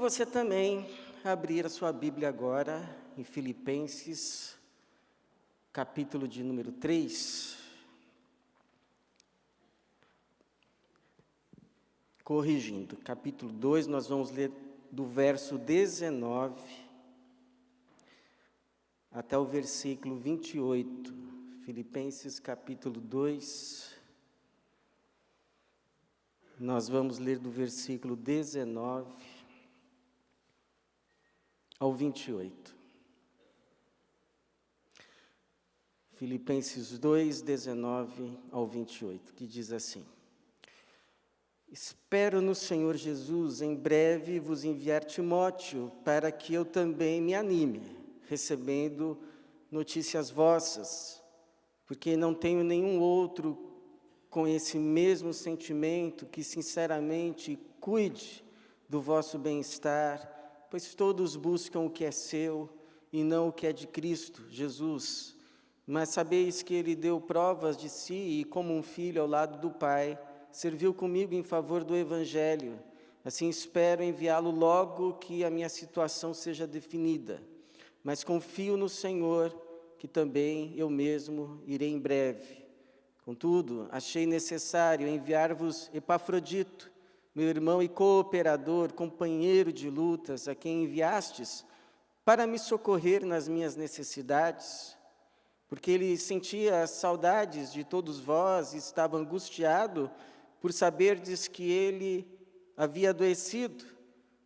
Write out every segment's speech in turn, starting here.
você também abrir a sua Bíblia agora em Filipenses, capítulo de número 3. Corrigindo, capítulo 2, nós vamos ler do verso 19 até o versículo 28. Filipenses, capítulo 2. Nós vamos ler do versículo 19 ao 28. Filipenses 2, 19 ao 28, que diz assim: Espero no Senhor Jesus em breve vos enviar Timóteo, para que eu também me anime, recebendo notícias vossas, porque não tenho nenhum outro com esse mesmo sentimento que sinceramente cuide do vosso bem-estar, pois todos buscam o que é seu e não o que é de Cristo Jesus. Mas sabeis que ele deu provas de si e, como um filho ao lado do Pai, serviu comigo em favor do Evangelho. Assim espero enviá-lo logo que a minha situação seja definida. Mas confio no Senhor, que também eu mesmo irei em breve. Contudo, achei necessário enviar-vos Epafrodito, meu irmão e cooperador, companheiro de lutas, a quem enviastes para me socorrer nas minhas necessidades, porque ele sentia saudades de todos vós e estava angustiado por saberdes que ele havia adoecido,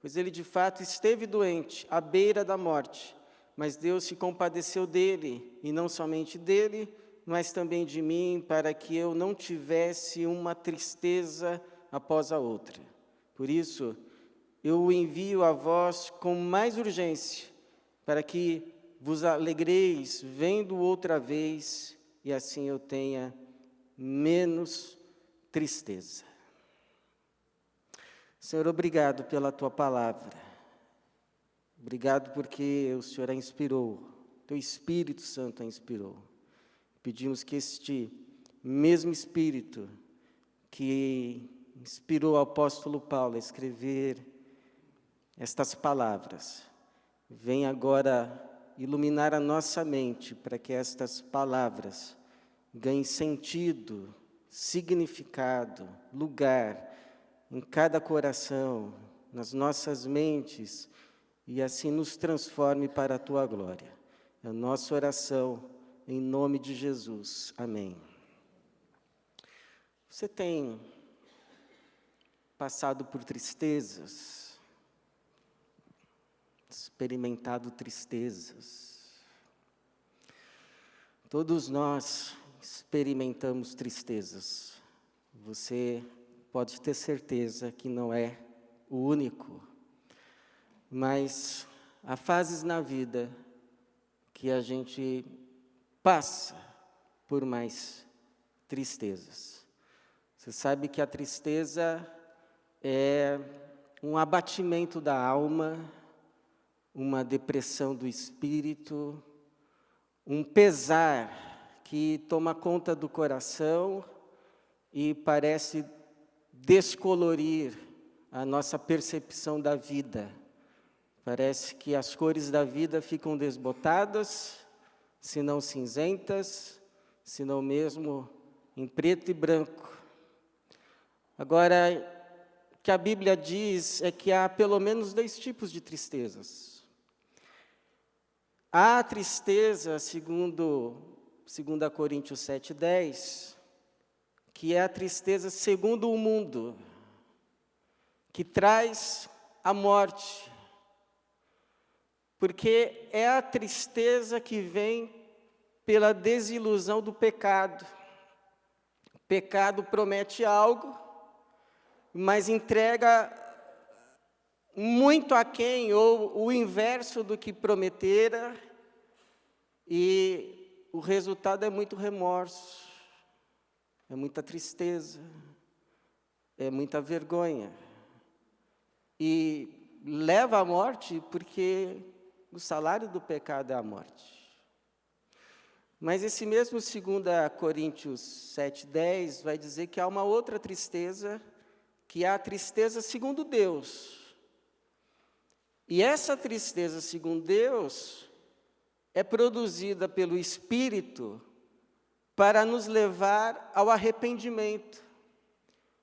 pois ele de fato esteve doente, à beira da morte, mas Deus se compadeceu dele, e não somente dele, mas também de mim, para que eu não tivesse uma tristeza após a outra. Por isso, eu o envio a vós com mais urgência, para que vos alegreis vendo outra vez, e assim eu tenha menos tristeza. Senhor, obrigado pela Tua palavra. Obrigado porque o Senhor a inspirou, Teu Espírito Santo a inspirou. Pedimos que este mesmo Espírito que inspirou o apóstolo Paulo a escrever estas palavras, venha agora iluminar a nossa mente para que estas palavras ganhem sentido, significado, lugar em cada coração, nas nossas mentes, e assim nos transforme para a Tua glória. É a nossa oração, em nome de Jesus. Amém. Você tem passado por tristezas, experimentado tristezas. Todos nós experimentamos tristezas. Você pode ter certeza que não é o único. Mas há fases na vida que a gente passa por mais tristezas. Você sabe que a tristeza é um abatimento da alma, uma depressão do espírito, um pesar que toma conta do coração e parece descolorir a nossa percepção da vida. Parece que as cores da vida ficam desbotadas, se não cinzentas, se não mesmo em preto e branco. Agora, o que a Bíblia diz é que há pelo menos 2 tipos de tristezas. Há a tristeza, segundo 2 Coríntios 7:10, que é a tristeza segundo o mundo, que traz a morte, porque é a tristeza que vem pela desilusão do pecado. O pecado promete algo, mas entrega muito aquém, ou o inverso do que prometera, e o resultado é muito remorso, é muita tristeza, é muita vergonha, e leva à morte porque o salário do pecado é a morte. Mas esse mesmo 2 Coríntios 7:10 vai dizer que há uma outra tristeza, que é a tristeza segundo Deus, E essa tristeza, segundo Deus, é produzida pelo Espírito para nos levar ao arrependimento.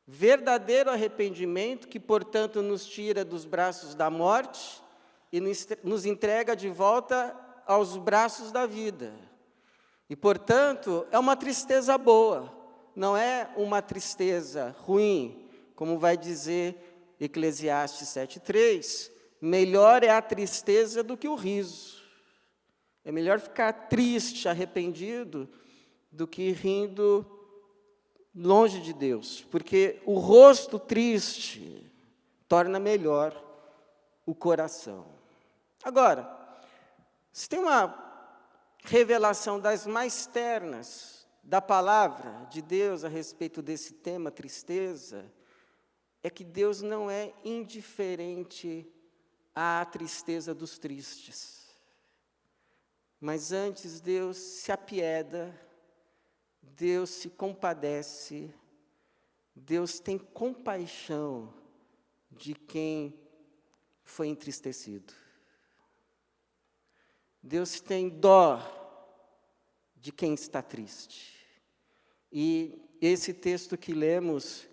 Verdadeiro arrependimento que, portanto, nos tira dos braços da morte e nos entrega de volta aos braços da vida. E, portanto, é uma tristeza boa, não é uma tristeza ruim, como vai dizer Eclesiastes 7:3. Melhor é a tristeza do que o riso. É melhor ficar triste, arrependido, do que rindo longe de Deus, porque o rosto triste torna melhor o coração. Agora, se tem uma revelação das mais ternas da palavra de Deus a respeito desse tema, tristeza, é que Deus não é indiferente à tristeza dos tristes. Mas antes Deus se apieda, Deus se compadece, Deus tem compaixão de quem foi entristecido. Deus tem dó de quem está triste. E esse texto que lemos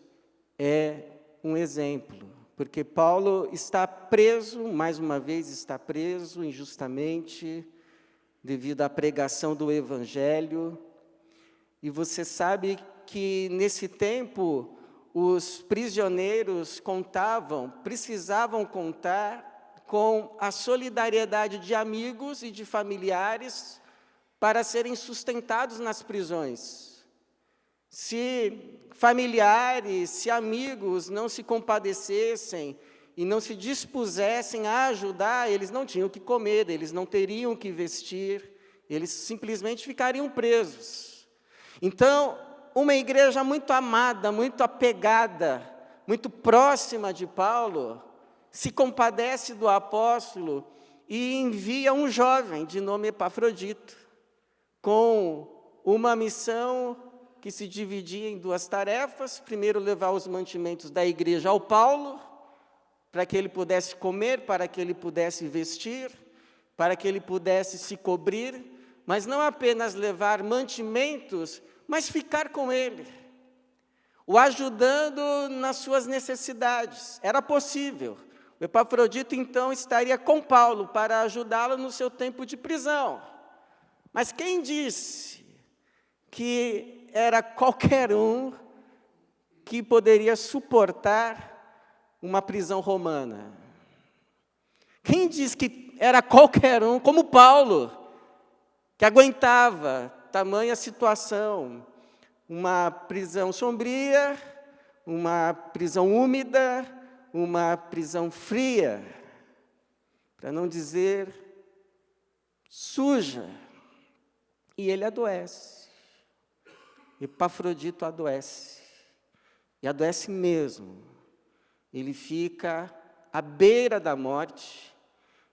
é um exemplo, porque Paulo está preso, mais uma vez está preso injustamente, devido à pregação do Evangelho. E você sabe que nesse tempo os prisioneiros precisavam contar com a solidariedade de amigos e de familiares para serem sustentados nas prisões. Se familiares, se amigos não se compadecessem e não se dispusessem a ajudar, eles não tinham o que comer, eles não teriam o que vestir, eles simplesmente ficariam presos. Então, uma igreja muito amada, muito apegada, muito próxima de Paulo, se compadece do apóstolo e envia um jovem de nome Epafrodito, com uma missão que se dividia em duas tarefas. Primeiro, levar os mantimentos da igreja ao Paulo, para que ele pudesse comer, para que ele pudesse vestir, para que ele pudesse se cobrir, mas não apenas levar mantimentos, mas ficar com ele, o ajudando nas suas necessidades. Era possível. O Epafrodito, então, estaria com Paulo para ajudá-lo no seu tempo de prisão. Mas quem disse que era qualquer um que poderia suportar uma prisão romana? Quem disse que era qualquer um, como Paulo, que aguentava tamanha situação, uma prisão sombria, uma prisão úmida, uma prisão fria, para não dizer suja, e ele adoece. Epafrodito adoece, e adoece mesmo. Ele fica à beira da morte,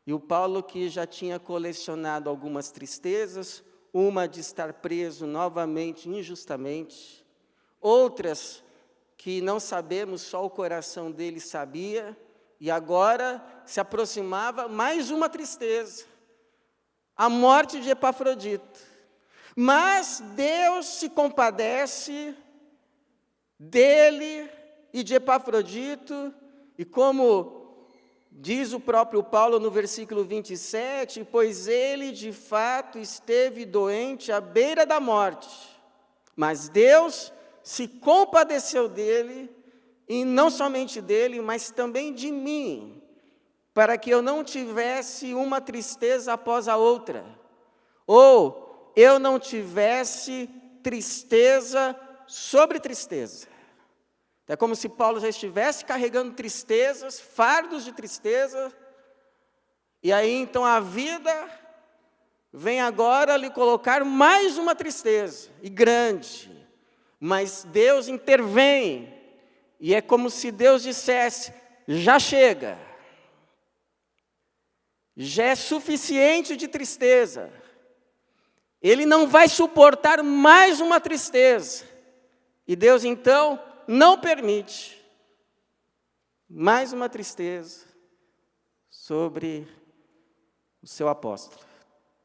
e o Paulo, que já tinha colecionado algumas tristezas, uma de estar preso novamente, injustamente, outras que não sabemos, só o coração dele sabia, e agora se aproximava mais uma tristeza, a morte de Epafrodito. Mas Deus se compadece dele e de Epafrodito, e como diz o próprio Paulo no versículo 27, pois ele de fato esteve doente à beira da morte, mas Deus se compadeceu dele, e não somente dele, mas também de mim, para que eu não tivesse uma tristeza após a outra, ou eu não tivesse tristeza sobre tristeza. É como se Paulo já estivesse carregando tristezas, fardos de tristeza, e aí então a vida vem agora lhe colocar mais uma tristeza, e grande, mas Deus intervém, e é como se Deus dissesse, já chega, já é suficiente de tristeza, ele não vai suportar mais uma tristeza, e Deus então não permite mais uma tristeza sobre o seu apóstolo,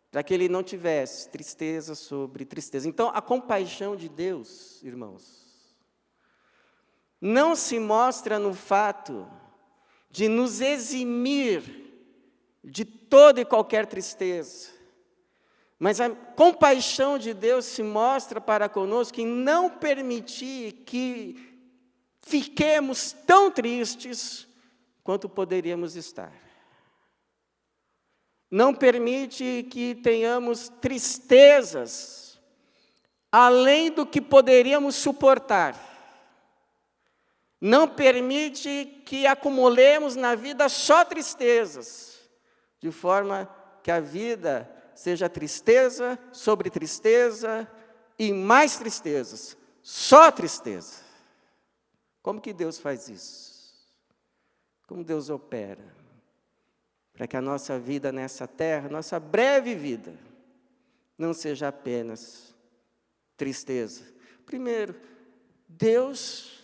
para que ele não tivesse tristeza sobre tristeza. Então, a compaixão de Deus, irmãos, não se mostra no fato de nos eximir de toda e qualquer tristeza, mas a compaixão de Deus se mostra para conosco em não permitir que fiquemos tão tristes quanto poderíamos estar. Não permite que tenhamos tristezas além do que poderíamos suportar. Não permite que acumulemos na vida só tristezas, de forma que a vida seja tristeza sobre tristeza e mais tristezas, só tristeza. Como que Deus faz isso? Como Deus opera? Para que a nossa vida nessa terra, nossa breve vida, não seja apenas tristeza. Primeiro, Deus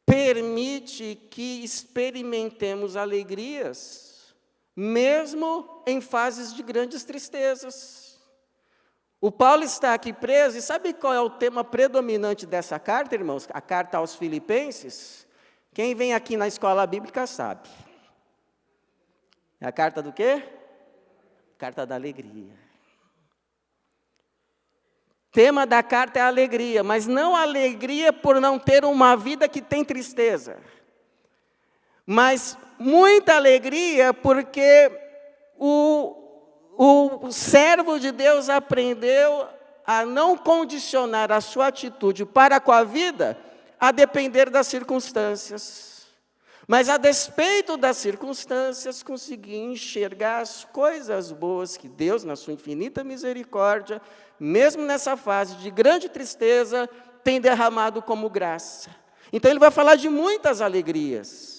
permite que experimentemos alegrias, mesmo em fases de grandes tristezas. O Paulo está aqui preso, e sabe qual é o tema predominante dessa carta, irmãos? A carta aos Filipenses? Quem vem aqui na escola bíblica sabe. É a carta do quê? Carta da alegria. Tema da carta é a alegria, mas não a alegria por não ter uma vida que tem tristeza, mas muita alegria porque o servo de Deus aprendeu a não condicionar a sua atitude para com a vida a depender das circunstâncias, mas a despeito das circunstâncias conseguir enxergar as coisas boas que Deus, na sua infinita misericórdia, mesmo nessa fase de grande tristeza, tem derramado como graça. Então ele vai falar de muitas alegrias.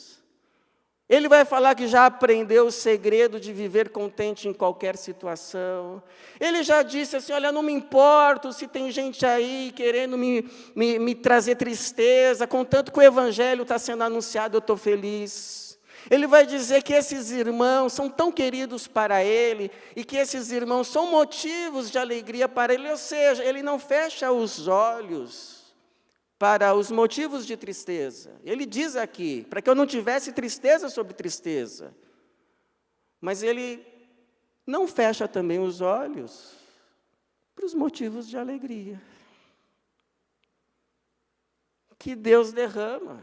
Ele vai falar que já aprendeu o segredo de viver contente em qualquer situação. Ele já disse assim, olha, não me importo se tem gente aí querendo me trazer tristeza, contanto que o evangelho está sendo anunciado, eu estou feliz. Ele vai dizer que esses irmãos são tão queridos para ele, e que esses irmãos são motivos de alegria para ele, ou seja, ele não fecha os olhos para os motivos de tristeza. Ele diz aqui, para que eu não tivesse tristeza sobre tristeza, mas ele não fecha também os olhos para os motivos de alegria que Deus derrama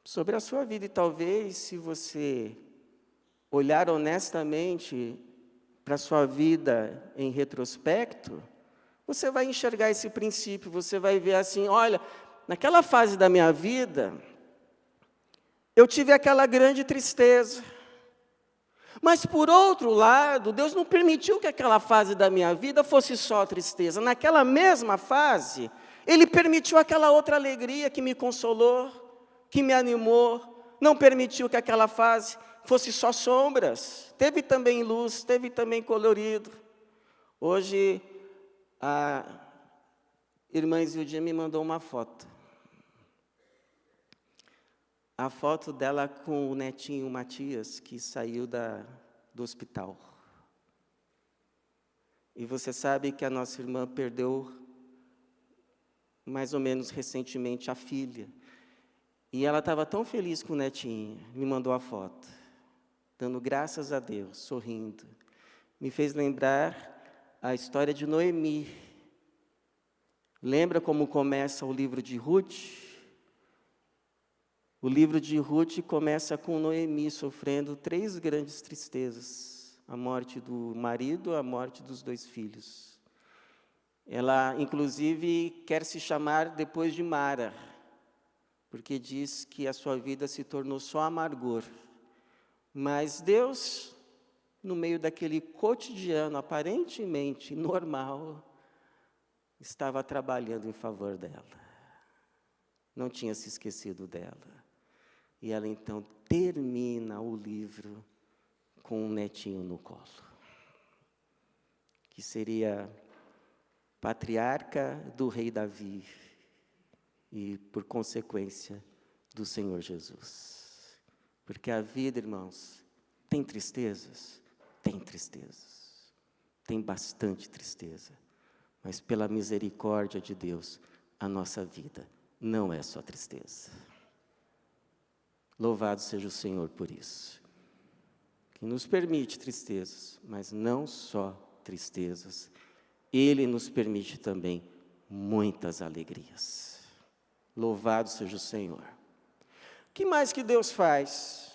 sobre a sua vida. E talvez, se você olhar honestamente para a sua vida em retrospecto, você vai enxergar esse princípio, você vai ver assim, olha, naquela fase da minha vida, eu tive aquela grande tristeza. Mas, por outro lado, Deus não permitiu que aquela fase da minha vida fosse só tristeza. Naquela mesma fase, Ele permitiu aquela outra alegria que me consolou, que me animou, não permitiu que aquela fase fosse só sombras. Teve também luz, teve também colorido. Hoje, a irmã Zildia me mandou uma foto. A foto dela com o netinho Matias, que saiu do hospital. E você sabe que a nossa irmã perdeu, mais ou menos recentemente, a filha. E ela estava tão feliz com o netinho, me mandou a foto, dando graças a Deus, sorrindo. Me fez lembrar a história de Noemi. Lembra como começa o livro de Ruth? O livro de Ruth começa com Noemi sofrendo 3 grandes tristezas: a morte do marido, a morte dos 2 filhos. Ela, inclusive, quer se chamar depois de Mara, porque diz que a sua vida se tornou só amargor. Mas Deus, no meio daquele cotidiano aparentemente normal, estava trabalhando em favor dela. Não tinha se esquecido dela. E ela então termina o livro com um netinho no colo, que seria patriarca do rei Davi e, por consequência, do Senhor Jesus. Porque a vida, irmãos, tem tristezas? Tem tristezas. Tem bastante tristeza. Mas pela misericórdia de Deus, a nossa vida não é só tristeza. Louvado seja o Senhor por isso. Que nos permite tristezas, mas não só tristezas. Ele nos permite também muitas alegrias. Louvado seja o Senhor. O que mais que Deus faz?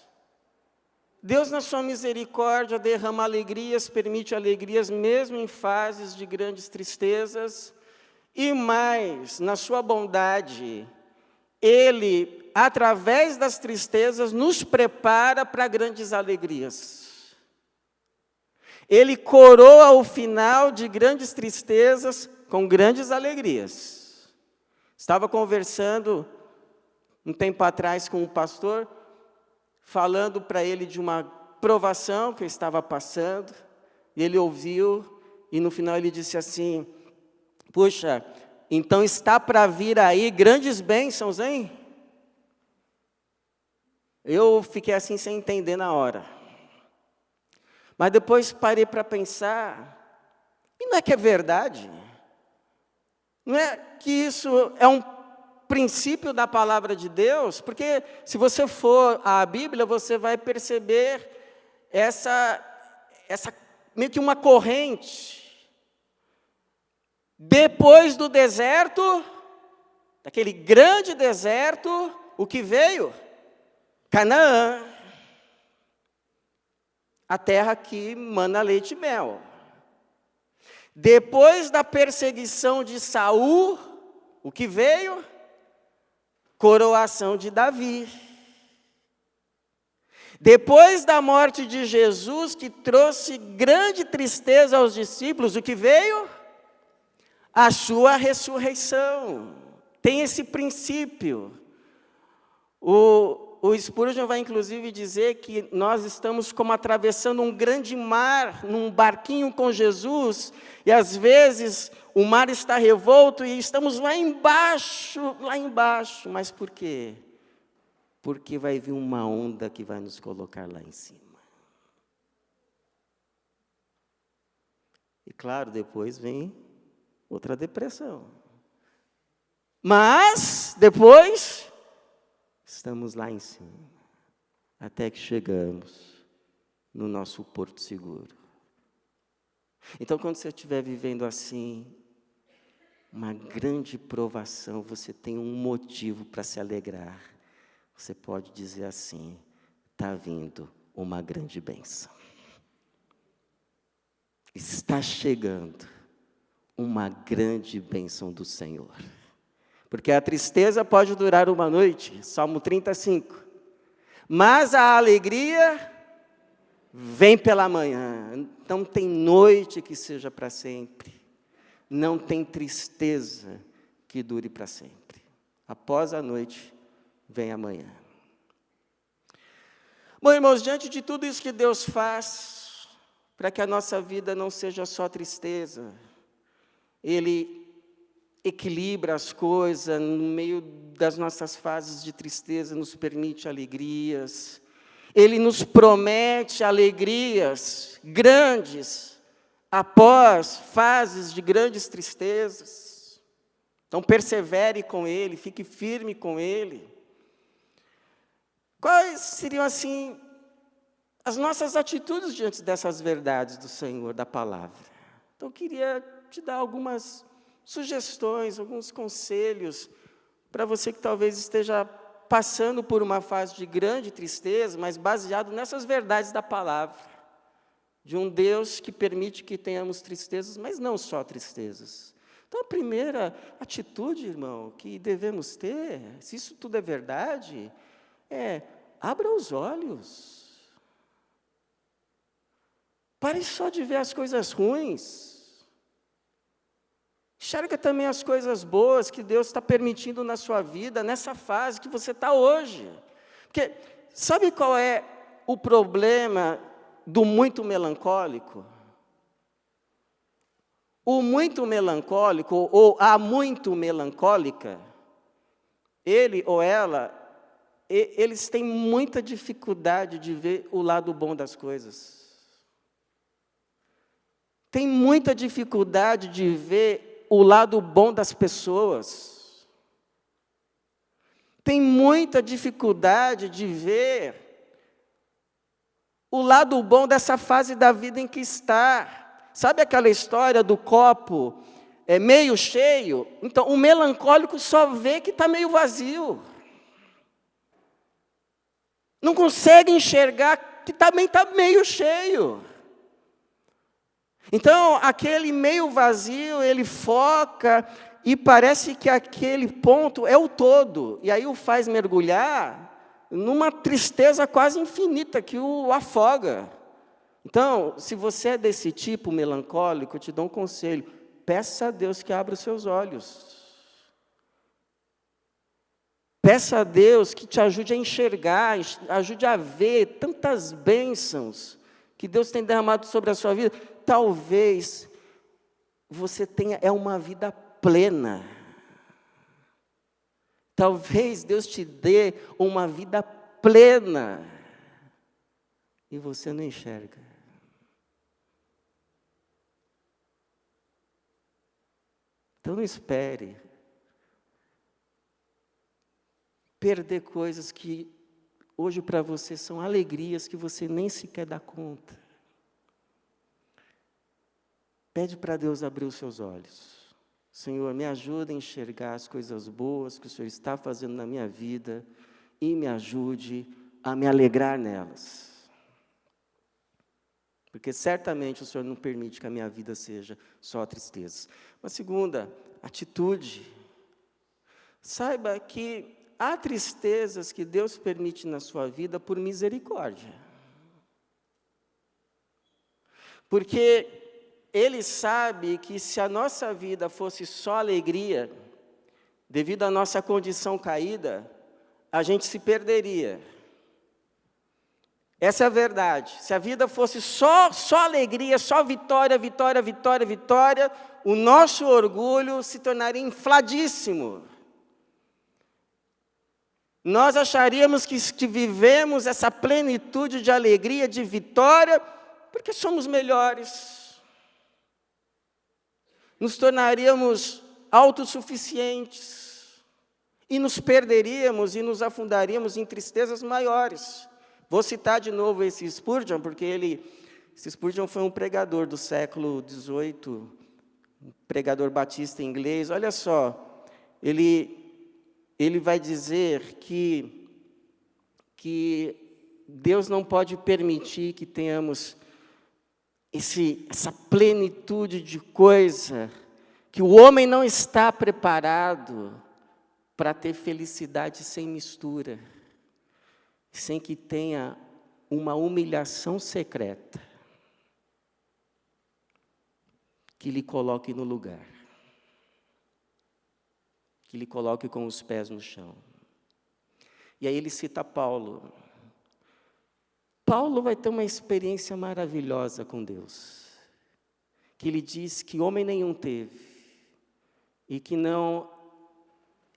Deus, na sua misericórdia, derrama alegrias, permite alegrias mesmo em fases de grandes tristezas. E mais, na sua bondade, Ele, através das tristezas, nos prepara para grandes alegrias. Ele coroa o final de grandes tristezas com grandes alegrias. Estava conversando um tempo atrás com um pastor, falando para ele de uma provação que eu estava passando, e ele ouviu, e no final ele disse assim: puxa, então está para vir aí grandes bênçãos, hein? Eu fiquei assim sem entender na hora. Mas depois parei para pensar, e não é que é verdade? Não é que isso é um princípio da palavra de Deus? Porque se você for à Bíblia, você vai perceber essa meio que uma corrente. Depois do deserto, daquele grande deserto, o que veio? Canaã. A terra que mana leite e mel. Depois da perseguição de Saul, o que veio? Coroação de Davi. Depois da morte de Jesus, que trouxe grande tristeza aos discípulos, o que veio? A sua ressurreição. Tem esse princípio. O Spurgeon vai inclusive dizer que nós estamos como atravessando um grande mar, num barquinho com Jesus, e às vezes o mar está revolto e estamos lá embaixo, mas por quê? Porque vai vir uma onda que vai nos colocar lá em cima. E claro, depois vem outra depressão. Mas, depois, estamos lá em cima, até que chegamos no nosso porto seguro. Então, quando você estiver vivendo assim, uma grande provação, você tem um motivo para se alegrar. Você pode dizer assim: está vindo uma grande bênção. Está chegando uma grande bênção do Senhor. Porque a tristeza pode durar uma noite, Salmo 35. Mas a alegria vem pela manhã. Não tem noite que seja para sempre. Não tem tristeza que dure para sempre. Após a noite, vem a manhã. Bom, irmãos, diante de tudo isso que Deus faz, para que a nossa vida não seja só tristeza, Ele equilibra as coisas, no meio das nossas fases de tristeza, nos permite alegrias. Ele nos promete alegrias grandes, após fases de grandes tristezas. Então, persevere com Ele, fique firme com Ele. Quais seriam, assim, as nossas atitudes diante dessas verdades do Senhor, da palavra? Então, eu queria te dar algumas sugestões, alguns conselhos, para você que talvez esteja passando por uma fase de grande tristeza, mas baseado nessas verdades da palavra, de um Deus que permite que tenhamos tristezas, mas não só tristezas. Então, a primeira atitude, irmão, que devemos ter, se isso tudo é verdade, abra os olhos. Pare só de ver as coisas ruins. Enxerga também as coisas boas que Deus está permitindo na sua vida, nessa fase que você está hoje. Porque sabe qual é o problema do muito melancólico? O muito melancólico, ou a muito melancólica, ele ou ela eles têm muita dificuldade de ver o lado bom das coisas. Tem muita dificuldade de ver o lado bom das pessoas. Tem muita dificuldade de ver o lado bom dessa fase da vida em que está. Sabe aquela história do copo meio cheio? Então, o melancólico só vê que está meio vazio. Não consegue enxergar que também está meio cheio. Então, aquele meio vazio, ele foca e parece que aquele ponto é o todo. E aí o faz mergulhar numa tristeza quase infinita que o afoga. Então, se você é desse tipo melancólico, eu te dou um conselho: peça a Deus que abra os seus olhos. Peça a Deus que te ajude a enxergar, ajude a ver tantas bênçãos que Deus tem derramado sobre a sua vida. Talvez você tenha uma vida plena. Talvez Deus te dê uma vida plena e você não enxerga. Então não espere perder coisas que hoje para você são alegrias que você nem sequer dá conta. Pede para Deus abrir os seus olhos. Senhor, me ajuda a enxergar as coisas boas que o Senhor está fazendo na minha vida e me ajude a me alegrar nelas. Porque certamente o Senhor não permite que a minha vida seja só tristeza. Uma segunda atitude: saiba que há tristezas que Deus permite na sua vida por misericórdia. Porque Ele sabe que se a nossa vida fosse só alegria, devido à nossa condição caída, a gente se perderia. Essa é a verdade. Se a vida fosse só alegria, só vitória, vitória, vitória, vitória, o nosso orgulho se tornaria infladíssimo. Nós acharíamos que vivemos essa plenitude de alegria, de vitória, porque somos melhores. Nos tornaríamos autossuficientes e nos perderíamos e nos afundaríamos em tristezas maiores. Vou citar de novo esse Spurgeon, porque esse Spurgeon foi um pregador do século XVIII, um pregador batista inglês. Olha só, ele vai dizer que Deus não pode permitir que tenhamos essa plenitude de coisa, que o homem não está preparado para ter felicidade sem mistura, sem que tenha uma humilhação secreta que lhe coloque no lugar, que lhe coloque com os pés no chão. E aí ele cita Paulo. Paulo vai ter uma experiência maravilhosa com Deus, que ele diz que homem nenhum teve, e que não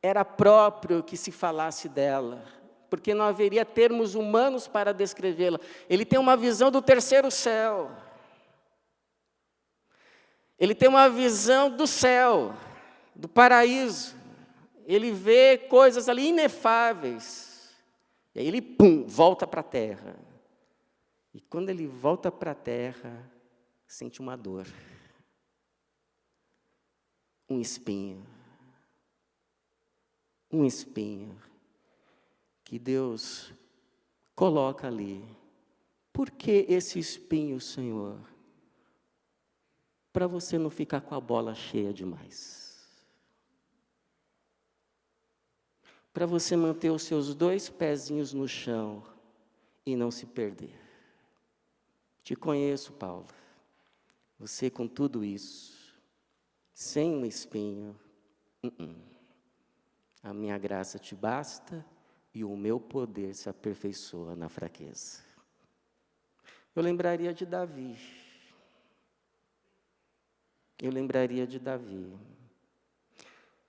era próprio que se falasse dela, porque não haveria termos humanos para descrevê-la. Ele tem uma visão do terceiro céu, ele tem uma visão do céu, do paraíso, ele vê coisas ali inefáveis, e aí ele, volta para a terra. E quando ele volta para a terra, sente uma dor, um espinho que Deus coloca ali. Por que esse espinho, Senhor? Para você não ficar com a bola cheia demais. Para você manter os seus 2 pezinhos no chão e não se perder. Te conheço, Paulo. Você com tudo isso, sem um espinho, a minha graça te basta e o meu poder se aperfeiçoa na fraqueza. Eu lembraria de Davi.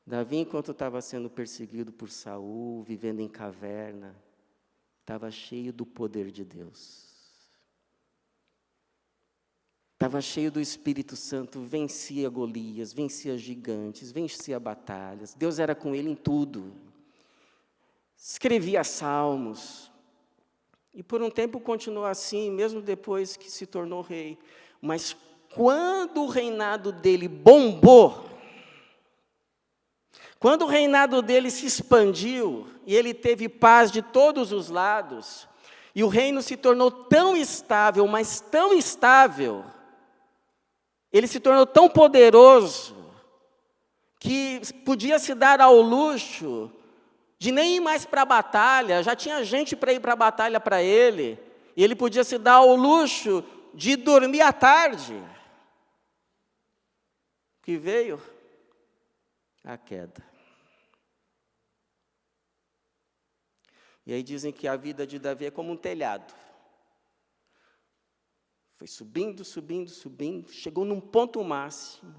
Davi, enquanto estava sendo perseguido por Saul, vivendo em caverna, estava cheio do poder de Deus. Estava cheio do Espírito Santo, vencia Golias, vencia gigantes, vencia batalhas. Deus era com ele em tudo. Escrevia salmos. E por um tempo continuou assim, mesmo depois que se tornou rei. Mas quando o reinado dele bombou, quando o reinado dele se expandiu, e ele teve paz de todos os lados, e o reino se tornou tão estável, mas tão estável, ele se tornou tão poderoso, que podia se dar ao luxo de nem ir mais para a batalha, já tinha gente para ir para a batalha para ele, e ele podia se dar ao luxo de dormir à tarde. Que veio a queda. E aí dizem que a vida de Davi é como um telhado. Foi subindo, subindo, subindo, chegou num ponto máximo,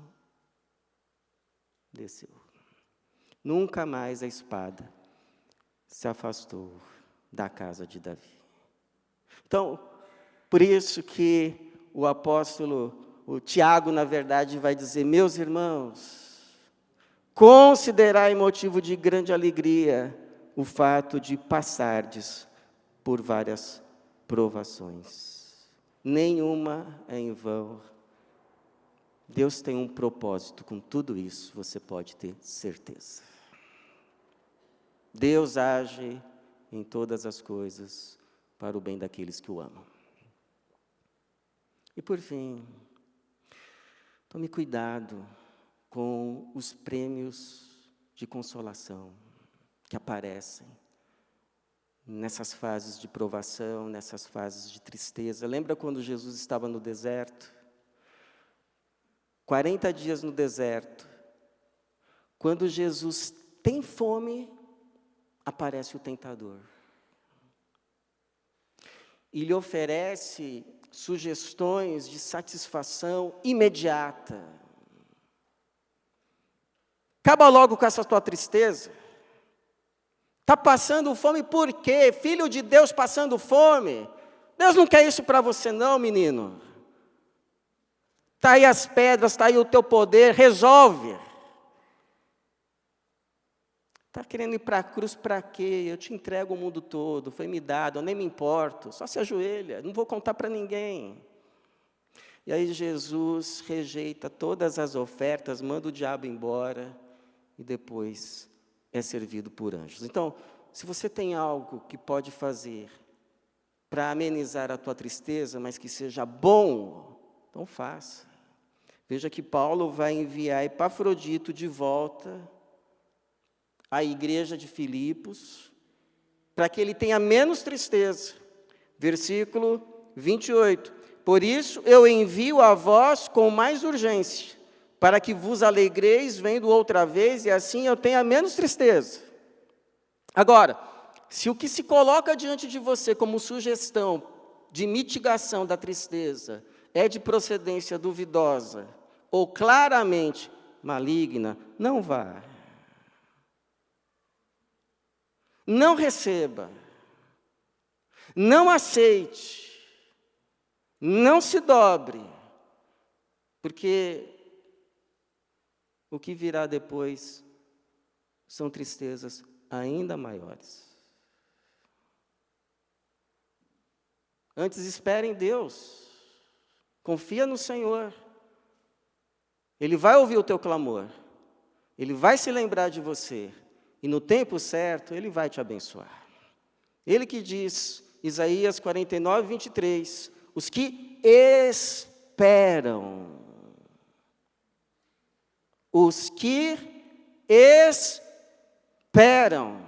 desceu. Nunca mais a espada se afastou da casa de Davi. Então, por isso que o apóstolo, o Tiago, na verdade, vai dizer: meus irmãos, considerai motivo de grande alegria o fato de passardes por várias provações. Nenhuma é em vão. Deus tem um propósito com tudo isso, você pode ter certeza. Deus age em todas as coisas para o bem daqueles que o amam. E por fim, tome cuidado com os prêmios de consolação que aparecem nessas fases de provação, nessas fases de tristeza. Lembra quando Jesus estava no deserto? 40 dias no deserto. Quando Jesus tem fome, aparece o tentador. E lhe oferece sugestões de satisfação imediata. Acaba logo com essa tua tristeza. Está passando fome por quê? Filho de Deus passando fome? Deus não quer isso para você não, menino. Está aí as pedras, está aí o teu poder, resolve. Está querendo ir para a cruz para quê? Eu te entrego o mundo todo, foi me dado, eu nem me importo. Só se ajoelha, não vou contar para ninguém. E aí Jesus rejeita todas as ofertas, manda o diabo embora e depois é servido por anjos. Então, se você tem algo que pode fazer para amenizar a tua tristeza, mas que seja bom, então faça. Veja que Paulo vai enviar Epafrodito de volta à igreja de Filipos, para que ele tenha menos tristeza. Versículo 28. Por isso eu envio a vós com mais urgência, para que vos alegreis vendo outra vez, e assim eu tenha menos tristeza. Agora, se o que se coloca diante de você como sugestão de mitigação da tristeza é de procedência duvidosa, ou claramente maligna, não vá. Não receba. Não aceite. Não se dobre. Porque o que virá depois são tristezas ainda maiores. Antes, espere em Deus. Confia no Senhor. Ele vai ouvir o teu clamor. Ele vai se lembrar de você. E no tempo certo, Ele vai te abençoar. Ele que diz, Isaías 49, 23, os que esperam. Os que esperam.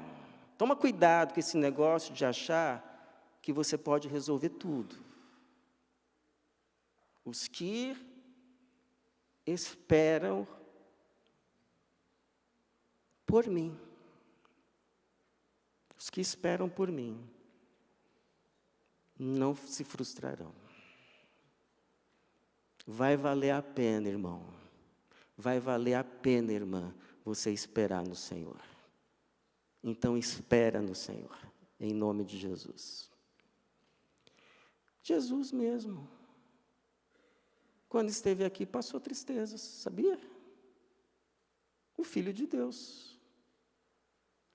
Toma cuidado com esse negócio de achar que você pode resolver tudo. Os que esperam por mim. Os que esperam por mim não se frustrarão. Vai valer a pena, irmão. Vai valer a pena, irmã, você esperar no Senhor. Então espera no Senhor. em nome de Jesus. Jesus mesmo, quando esteve aqui, passou tristezas, sabia? O Filho de Deus.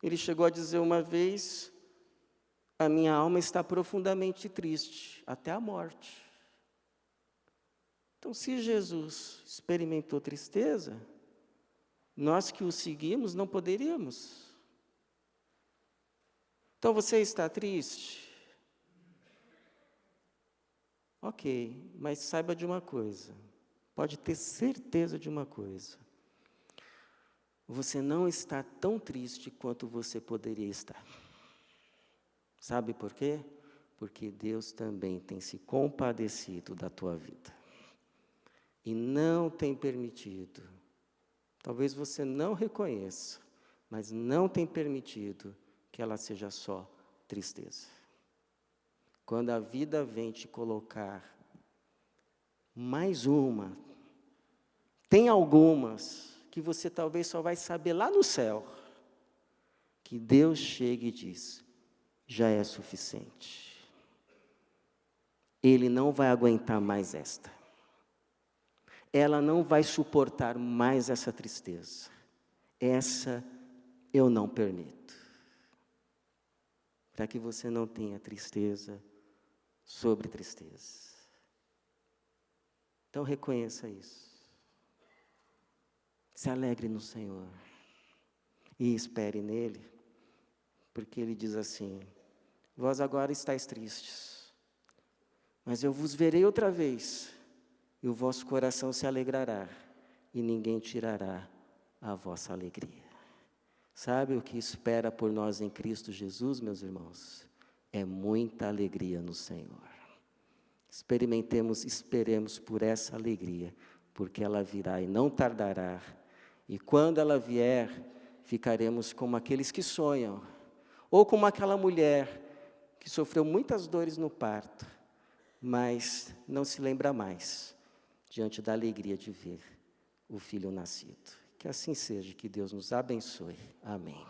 Ele chegou a dizer uma vez: a minha alma está profundamente triste, até a morte. Então, se Jesus experimentou tristeza, nós que o seguimos não poderíamos. Então, você está triste? Ok, mas saiba de uma coisa, pode ter certeza de uma coisa: você não está tão triste quanto você poderia estar. Sabe por quê? Porque Deus também tem se compadecido da tua vida. E não tem permitido, talvez você não reconheça, mas não tem permitido que ela seja só tristeza. Quando a vida vem te colocar mais uma, tem algumas que você talvez só vai saber lá no céu, que Deus chega e diz: já é suficiente. Ele não vai aguentar mais esta. Ela não vai suportar mais essa tristeza. Essa eu não permito. Para que você não tenha tristeza sobre tristeza. Então reconheça isso. Se alegre no Senhor. E espere nele. Porque ele diz assim: vós agora estáis tristes, mas eu vos verei outra vez, e o vosso coração se alegrará, e ninguém tirará a vossa alegria. Sabe o que espera por nós em Cristo Jesus, meus irmãos? É muita alegria no Senhor. Esperemos por essa alegria, porque ela virá e não tardará. E quando ela vier, ficaremos como aqueles que sonham, ou como aquela mulher que sofreu muitas dores no parto, mas não se lembra mais, diante da alegria de ver o filho nascido. Que assim seja, que Deus nos abençoe. Amém.